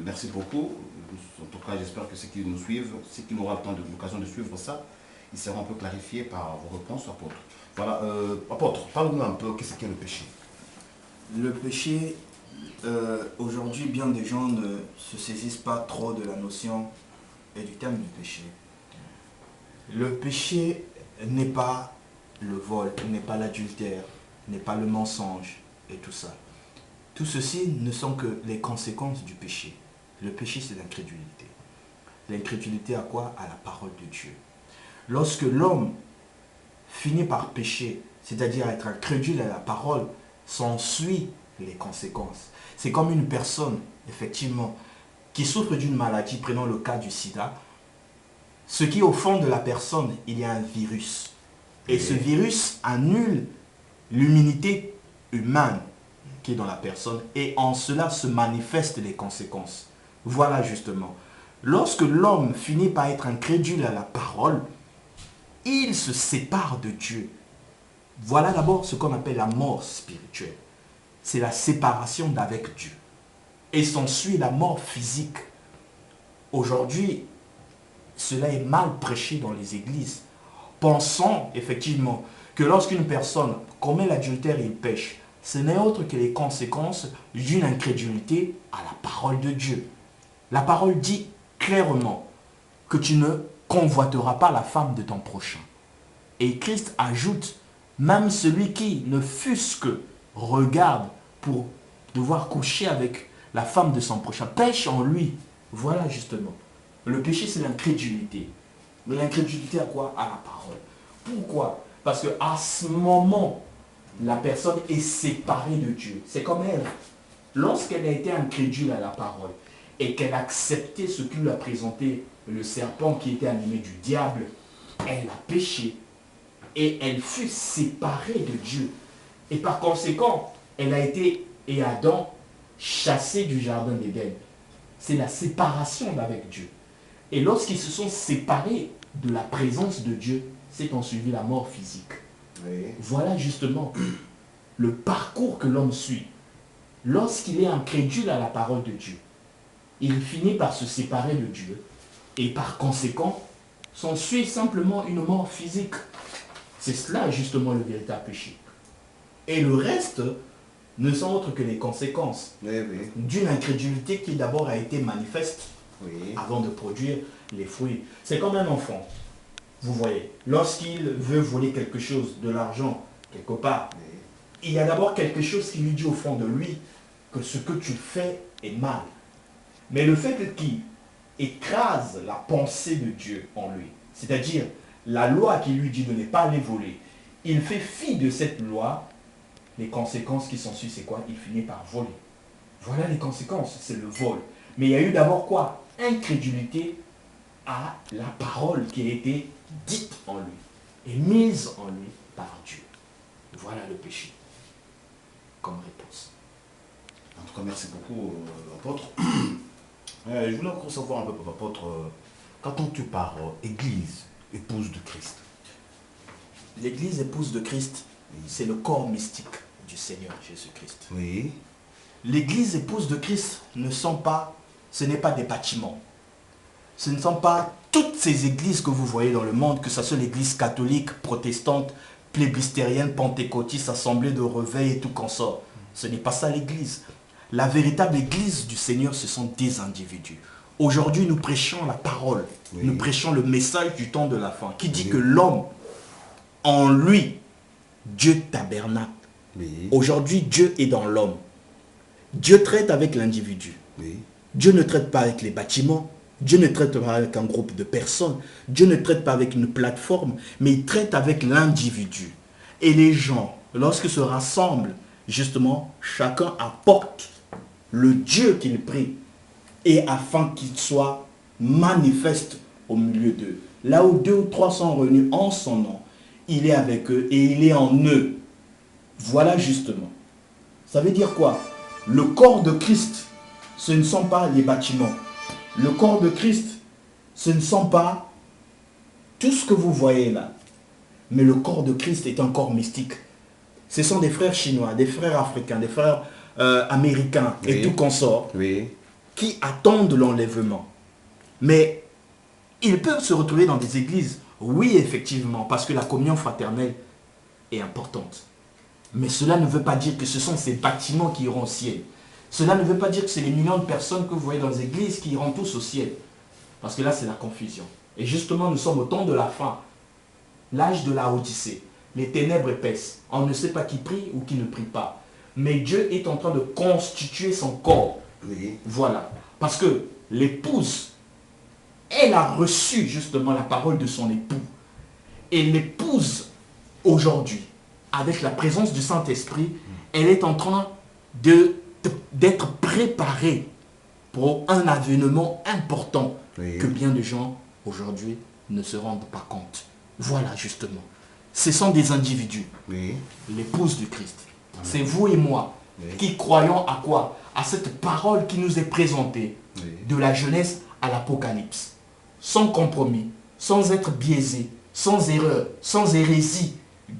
merci beaucoup. En tout cas, j'espère que ceux qui nous suivent, ceux qui n'auront l'occasion de suivre ça, ils seront un peu clarifiés par vos réponses, apôtre. Voilà, apôtre, parle-nous un peu, qu'est-ce qu'est le péché? Le péché, aujourd'hui, bien des gens ne se saisissent pas trop de la notion et du terme du péché. Le péché n'est pas le vol, n'est pas l'adultère, n'est pas le mensonge et tout ça. Tout ceci ne sont que les conséquences du péché. Le péché, c'est l'incrédulité. L'incrédulité à quoi? À la parole de Dieu. Lorsque l'homme finit par pécher, c'est-à-dire être incrédule à la parole, s'ensuit les conséquences. C'est comme une personne, effectivement, qui souffre d'une maladie, prenons le cas du sida. Ce qui est au fond de la personne, il y a un virus. Et ce virus annule l'immunité humaine qui est dans la personne. Et en cela se manifestent les conséquences. Voilà justement. Lorsque l'homme finit par être incrédule à la parole, il se sépare de Dieu. Voilà d'abord ce qu'on appelle la mort spirituelle. C'est la séparation d'avec Dieu. Et s'ensuit la mort physique. Aujourd'hui, cela est mal prêché dans les églises. Pensons effectivement que lorsqu'une personne commet l'adultère et il pêche, ce n'est autre que les conséquences d'une incrédulité à la parole de Dieu. La parole dit clairement que tu ne convoiteras pas la femme de ton prochain. Et Christ ajoute, même celui qui ne fût-ce que regarde pour devoir coucher avec la femme de son prochain, pêche en lui. Voilà justement. Le péché, c'est l'incrédulité. Mais l'incrédulité à quoi? À la parole. Pourquoi? Parce qu'à ce moment, la personne est séparée de Dieu. C'est comme elle. Lorsqu'elle a été incrédule à la parole et qu'elle a accepté ce que lui a présenté le serpent qui était animé du diable, elle a péché et elle fut séparée de Dieu. Et par conséquent, elle a été, et Adam, chassé du jardin d'Éden. C'est la séparation d'avec Dieu. Et lorsqu'ils se sont séparés de la présence de Dieu, c'est en suivi la mort physique. Oui. Voilà justement le parcours que l'homme suit. Lorsqu'il est incrédule à la parole de Dieu, il finit par se séparer de Dieu. Et par conséquent, s'ensuit simplement une mort physique. C'est cela justement le véritable péché. Et le reste ne sont autres que les conséquences d'une incrédulité qui d'abord a été manifeste avant de produire les fruits. C'est comme un enfant. Vous voyez, lorsqu'il veut voler quelque chose, de l'argent, quelque part, il y a d'abord quelque chose qui lui dit au fond de lui que ce que tu fais est mal. Mais le fait qu'il écrase la pensée de Dieu en lui, c'est-à-dire la loi qui lui dit de ne pas aller voler, il fait fi de cette loi, les conséquences qui s'ensuivent, c'est quoi? Il finit par voler. Voilà les conséquences, c'est le vol. Mais il y a eu d'abord quoi? Incrédulité à la parole qui a été dite en lui et mise en lui par Dieu. Voilà le péché comme réponse. En tout cas, merci beaucoup, apôtre. Je voulais encore savoir un peu, apôtre, qu'entends-tu par Église, épouse de Christ? L'Église épouse de Christ, c'est le corps mystique du Seigneur Jésus-Christ. Oui. L'Église épouse de Christ ce n'est pas des bâtiments. Ce ne sont pas toutes ces églises que vous voyez dans le monde, que ce soit l'église catholique, protestante, plébistérienne, pentecôtiste, assemblée de réveil et tout consort. Ce n'est pas ça l'église. La véritable église du Seigneur, ce sont des individus. Aujourd'hui, nous prêchons la parole. Nous prêchons le message du temps de la fin, qui dit que l'homme, en lui, Dieu tabernacle. Aujourd'hui, Dieu est dans l'homme. Dieu traite avec l'individu. Dieu ne traite pas avec les bâtiments. Dieu ne traite pas avec un groupe de personnes. Dieu ne traite pas avec une plateforme, mais il traite avec l'individu. Et les gens, lorsqu'ils se rassemblent, justement, chacun apporte le Dieu qu'il prie, et afin qu'il soit manifeste au milieu d'eux. Là où 2 ou 3 sont réunis en son nom, il est avec eux et il est en eux. Voilà justement. Ça veut dire quoi? Le corps de Christ, ce ne sont pas les bâtiments. Le corps de Christ, ce ne sont pas tout ce que vous voyez là. Mais le corps de Christ est un corps mystique. Ce sont des frères chinois, des frères africains, des frères américains et tout consort. qui attendent l'enlèvement. Mais ils peuvent se retrouver dans des églises, oui, effectivement, parce que la communion fraternelle est importante. Mais cela ne veut pas dire que ce sont ces bâtiments qui iront au ciel. Cela ne veut pas dire que c'est les millions de personnes que vous voyez dans les églises qui iront tous au ciel. Parce que là, c'est la confusion. Et justement, nous sommes au temps de la fin. L'âge de la Odyssée. Les ténèbres épaissent. On ne sait pas qui prie ou qui ne prie pas. Mais Dieu est en train de constituer son corps. Oui. Voilà. Parce que l'épouse, elle a reçu justement la parole de son époux. Et l'épouse, aujourd'hui, avec la présence du Saint-Esprit, elle est en train d'être préparée pour un avènement important que bien de gens aujourd'hui ne se rendent pas compte. Voilà justement. Ce sont des individus. L'épouse du Christ. C'est vous et moi qui croyons à quoi? À cette parole qui nous est présentée de la Genèse à l'Apocalypse. Sans compromis, sans être biaisé, sans erreur, sans hérésie.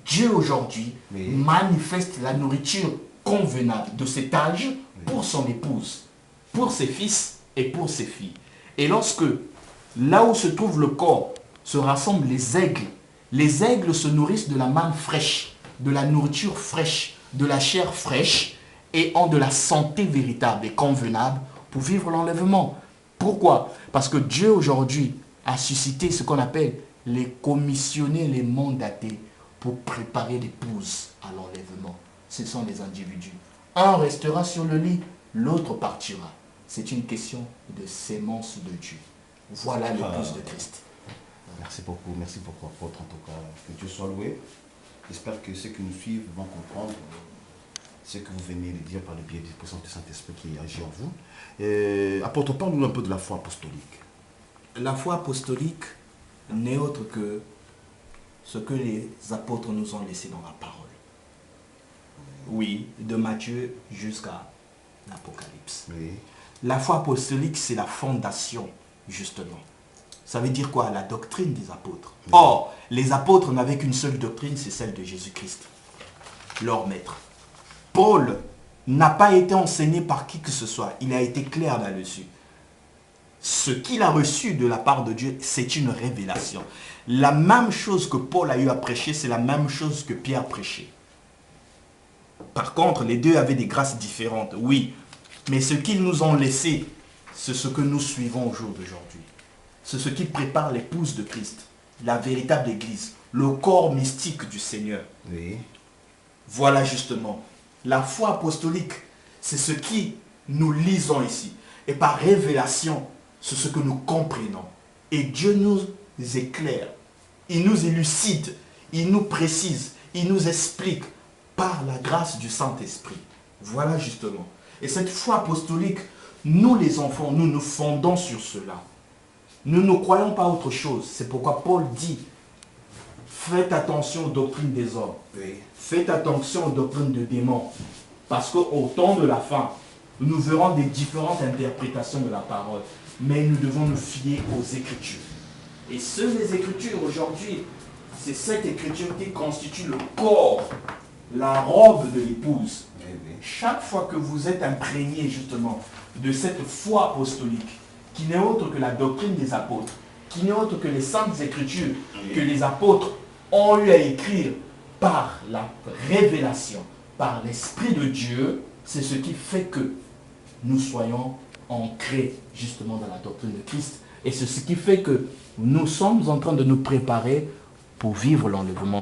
Dieu aujourd'hui manifeste la nourriture convenable de cet âge pour son épouse, pour ses fils et pour ses filles. Et lorsque, là où se trouve le corps, se rassemblent les aigles se nourrissent de la manne fraîche, de la nourriture fraîche, de la chair fraîche et ont de la santé véritable et convenable pour vivre l'enlèvement. Pourquoi? Parce que Dieu aujourd'hui a suscité ce qu'on appelle les commissionnés, les mandatés pour préparer l'épouse à l'enlèvement. Ce sont des individus. Un restera sur le lit, l'autre partira. C'est une question de sémence de Dieu. Voilà l'épouse de Christ. Merci beaucoup, apôtre, en tout cas. Que Dieu soit loué. J'espère que ceux qui nous suivent vont comprendre ce que vous venez de dire par le biais de la puissance du Saint-Esprit qui agit en vous. Apôtre, parle-nous un peu de la foi apostolique. La foi apostolique n'est autre que ce que les apôtres nous ont laissé dans la parole. Oui, de Matthieu jusqu'à l'Apocalypse. Oui. La foi apostolique, c'est la fondation, justement. Ça veut dire quoi? La doctrine des apôtres. Oui. Or, les apôtres n'avaient qu'une seule doctrine, c'est celle de Jésus-Christ, leur maître. Paul n'a pas été enseigné par qui que ce soit. Il a été clair là-dessus. Ce qu'il a reçu de la part de Dieu, c'est une révélation. La même chose que Paul a eu à prêcher, c'est la même chose que Pierre prêchait. Par contre, les deux avaient des grâces différentes, oui. Mais ce qu'ils nous ont laissé, c'est ce que nous suivons au jour d'aujourd'hui. C'est ce qui prépare l'épouse de Christ, la véritable église, le corps mystique du Seigneur. Oui. Voilà justement. La foi apostolique, c'est ce qui nous lisons ici. Et par révélation, c'est ce que nous comprenons. Et Dieu nous éclaire, il nous élucide, il nous précise, il nous explique par la grâce du Saint-Esprit. Voilà justement. Et cette foi apostolique, nous les enfants, nous nous fondons sur cela. Nous ne croyons pas autre chose. C'est pourquoi Paul dit, faites attention aux doctrines des hommes. Oui. Faites attention aux doctrines de démons. Parce qu'au temps de la fin, nous verrons des différentes interprétations de la parole. Mais nous devons nous fier aux Écritures. Et les Écritures aujourd'hui, c'est cette Écriture qui constitue le corps, la robe de l'épouse. Chaque fois que vous êtes imprégné justement de cette foi apostolique, qui n'est autre que la doctrine des apôtres, qui n'est autre que les saintes Écritures que les apôtres ont eu à écrire par la révélation, par l'Esprit de Dieu, c'est ce qui fait que nous soyons ancrés justement dans la doctrine de Christ. Et c'est ce qui fait que nous sommes en train de nous préparer pour vivre l'enlèvement.